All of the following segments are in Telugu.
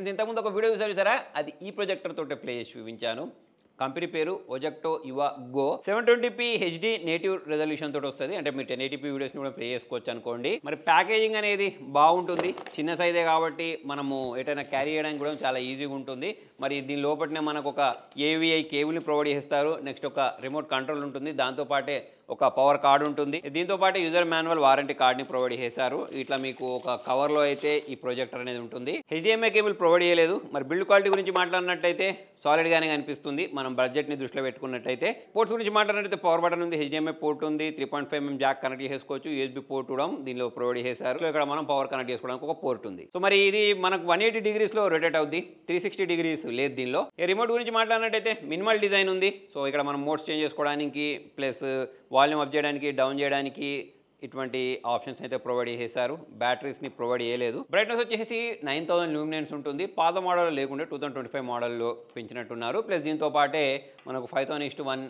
ఫ్రెండ్స్ ఇంతకుముందు ఒక వీడియో చూసారా, అది ఈ ప్రొజెక్టర్ తోటే ప్లే చేసి చూపించాను. కంపెనీ పేరు ఒజెక్టో ఇవా go. 720p HD native resolution తోటి వస్తుంది. అంటే మీరు 1080p వీడియోస్ని కూడా ప్లే చేసుకోవచ్చు అనుకోండి. మరి ప్యాకేజింగ్ అనేది బాగుంటుంది, చిన్న సైజే కాబట్టి మనము ఎటైనా క్యారీ చేయడానికి కూడా చాలా ఈజీగా ఉంటుంది. మరి దీని లోపలనే మనకు ఒక ఏవిఐ కేబుల్ని ప్రొవైడ్ చేస్తారు. నెక్స్ట్ ఒక రిమోట్ కంట్రోల్ ఉంటుంది, దాంతోపాటే ఒక పవర్ కార్డు ఉంటుంది. దీంతో పాటు యూజర్ మాన్యువల్ వారంటీ కార్డ్ని ప్రొవైడ్ చేశారు. ఇట్లా మీకు ఒక కవర్లో అయితే ఈ ప్రొజెక్టర్ అనేది ఉంటుంది. HDMI కేబుల్ ప్రొవైడ్ చేయలేదు. మరి బిల్డ్ క్వాలిటీ గురించి మాట్లాడినట్టయితే సాలిడ్గానే కనిపిస్తుంది మనం బడ్జెట్ని దృష్టిలో పెట్టుకున్నట్టయితే. పోర్ట్స్ గురించి మాట్లాడినట్టయితే పవర్ బటన్ ఉంది, HDMI పోర్ట్ ఉంది, 3.5mm జాక్ కనెక్ట్ చేసుకోవచ్చు, USB పోర్ట్ కూడా దీనిలో ప్రొవైడ్ చేశారు. సో ఇక్కడ మనం పవర్ కనెక్ట్ చేసుకోవడానికి ఒక పోర్ట్ ఉంది. సో మరి ఇది మనకు 180 degreesలో రొటేట్ అవుద్ది, 360 degrees లేదు దీనిలో. రిమోట్ గురించి మాట్లాడినట్టయితే మినిమల్ డిజైన్ ఉంది. సో ఇక్కడ మనం మోడ్స్ చేంజ్ చేసుకోవడానికి ప్లస్ వాల్యూమ్ అప్ చేయడానికి, డౌన్ చేయడానికి ఇటువంటి ఆప్షన్స్ అయితే ప్రొవైడ్ చేశారు. బ్యాటరీస్ని ప్రొవైడ్ చేయలేదు. బ్రైట్నెస్ వచ్చేసి 9000 లూమినెన్స్ ఉంటుంది. పాత మోడల్ లేకుండా 2025 మోడల్లో పెంచినట్టున్నారు. ప్లస్ దీంతో పాటే మనకు 5001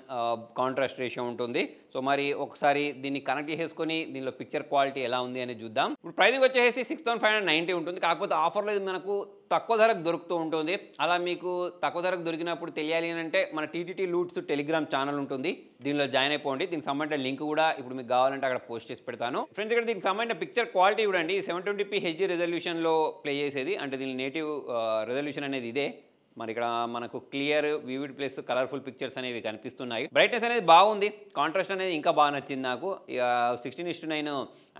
కాంట్రాస్ట్ రేషియో ఉంటుంది. సో మరి ఒకసారి దీన్ని కనెక్ట్ చేసుకొని దీనిలో పిక్చర్ క్వాలిటీ ఎలా ఉంది అనేది చూద్దాం. ఇప్పుడు ప్రైసింగ్ వచ్చేసి 6590 ఉంటుంది. కాకపోతే ఆఫర్లో ఇది మనకు తక్కువ ధరకు దొరుకుతూ ఉంటుంది. అలా మీకు తక్కువ ధరకు దొరికినప్పుడు తెలియాలి అంటే మన టీటీటీ లూట్స్ టెలిగ్రామ్ ఛానల్ ఉంటుంది, దీనిలో జాయిన్ అయిపోండి. దీనికి సంబంధించిన లింక్ కూడా ఇప్పుడు మీకు కావాలంటే అక్కడ పోస్ట్ చేసి పెడతాను. ఫ్రెండ్స్ ఇక్కడ దీనికి సంబంధించిన పిక్చర్ క్వాలిటీ చూడండి, 720p హెచ్డి రెజల్యూషన్లో ప్లే చేసేది. అంటే దీని నేటివ్ రెజల్యూషన్ అనేది ఇదే. మరి ఇక్కడ మనకు clear, vivid plus colourful pictures అనేవి కనిపిస్తున్నాయి. బ్రైట్నెస్ అనేది బాగుంది, కాంట్రాస్ట్ అనేది ఇంకా బాగా నచ్చింది నాకు. 16:9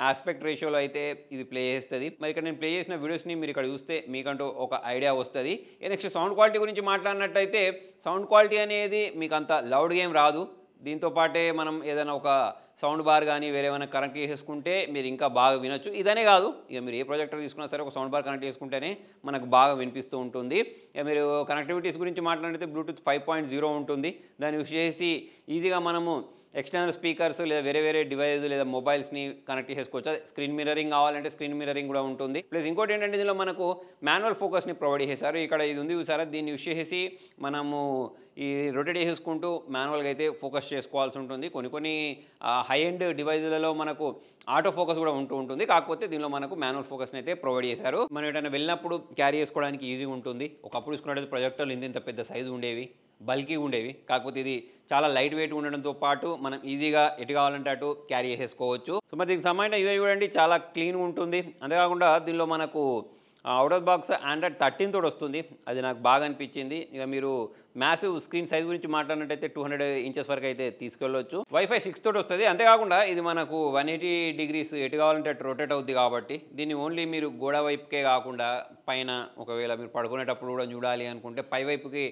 ఆస్పెక్ట్ రేషియోలో అయితే ఇది ప్లే చేస్తుంది. మరి ఇక్కడ నేను ప్లే చేసిన వీడియోస్ని మీరు ఇక్కడ చూస్తే మీకంటూ ఒక ఐడియా వస్తుంది. నెక్స్ట్ సౌండ్ క్వాలిటీ గురించి మాట్లాడినట్టయితే సౌండ్ క్వాలిటీ అనేది మీకు అంత లౌడ్గా ఏం రాదు. దీంతో పాటే మనం ఏదైనా ఒక సౌండ్ బార్ కానీ వేరే ఏమైనా కనెక్ట్ చేసుకుంటే మీరు ఇంకా బాగా వినొచ్చు. ఇదనే కాదు, ఇక మీరు ఏ ప్రొజెక్టర్ తీసుకున్నా సరే ఒక సౌండ్ బార్ కనెక్ట్ చేసుకుంటేనే మనకు బాగా వినిపిస్తూ ఉంటుంది. ఇక మీరు కనెక్టివిటీస్ గురించి మాట్లాడితే బ్లూటూత్ 5.0 ఉంటుంది. దాన్ని యూస్ చేసి ఈజీగా మనము ఎక్స్టర్నల్ స్పీకర్స్ లేదా వేరే వేరే డివైస్ లేదా మొబైల్స్ని కనెక్ట్ చేసుకోవచ్చు. స్క్రీన్ మిర్రరింగ్ కావాలంటే స్క్రీన్ మిర్రరింగ్ కూడా ఉంటుంది. ప్లస్ ఇంకోటి ఏంటంటే దీనిలో మనకు మాన్యువల్ ఫోకస్ని ప్రొవైడ్ చేశారు. ఇక్కడ ఇది ఉంది చూసారా, దీన్ని యూస్ చేసి మనము ఈ రొటేట్ చేసుకుంటూ మాన్యువల్గా అయితే ఫోకస్ చేసుకోవాల్సి ఉంటుంది. కొన్ని హై ఎండ్ డివైజులలో మనకు ఆటో ఫోకస్ కూడా ఉంటుంది. కాకపోతే దీనిలో మనకు మాన్యువల్ ఫోకస్ని అయితే ప్రొవైడ్ చేశారు. మనం ఎటైనా వెళ్ళినప్పుడు క్యారీ చేసుకోవడానికి ఈజీగా ఉంటుంది. ఒకప్పుడు చూసుకున్నట్టయితే ప్రొజెక్టర్లు ఇంత పెద్ద సైజు ఉండేవి, బల్కీ ఉండేవి. కాకపోతే ఇది చాలా లైట్ వెయిట్ ఉండడంతో పాటు మనం ఈజీగా ఎటు కావాలంటే అటు క్యారీ చేసేసుకోవచ్చు. సో మరి దీనికి సంబంధించిన యూఐ చూడండి, చాలా క్లీన్గా ఉంటుంది. అంతేకాకుండా దీనిలో మనకు అవుట్ ఆఫ్ బాక్స్ Android 13 తోటి వస్తుంది. అది నాకు బాగా అనిపించింది. ఇక మీరు మ్యాసివ్ స్క్రీన్ సైజ్ గురించి మాట్లాడినట్టయితే 200 ఇంచెస్ వరకు అయితే తీసుకెళ్ళవచ్చు. Wi-Fi 6 తోటి వస్తుంది. అంతేకాకుండా ఇది మనకు 180 degrees ఎటు కావాలంటే అటు రొటేట్ అవుద్ది కాబట్టి దీన్ని ఓన్లీ మీరు గోడ వైపుకే కాకుండా పైన ఒకవేళ మీరు పడుకునేటప్పుడు కూడా చూడాలి అనుకుంటే పై వైపుకి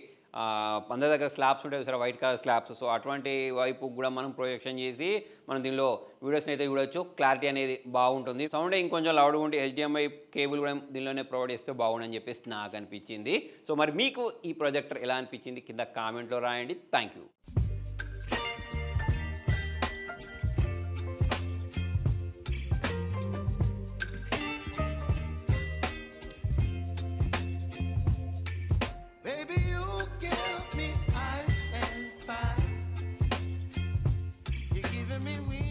అందరి దగ్గర స్లాబ్స్ ఉంటాయి sir, white colour slabs. So అటువంటి వైపు కూడా మనం ప్రొజెక్షన్ చేసి మనం దీనిలో వీడియోస్ని అయితే చూడొచ్చు. క్లారిటీ అనేది బాగుంటుంది. సౌండ్ ఇంకొంచెం లౌడ్గా ఉంటే HDMI కేబుల్ కూడా దీనిలోనే ప్రొవైడ్ చేస్తే బాగుండని చెప్పేసి నాకు అనిపించింది. సో మరి మీకు ఈ ప్రొజెక్టర్ ఎలా అనిపించింది కింద కామెంట్లో రాయండి. Thank you. Me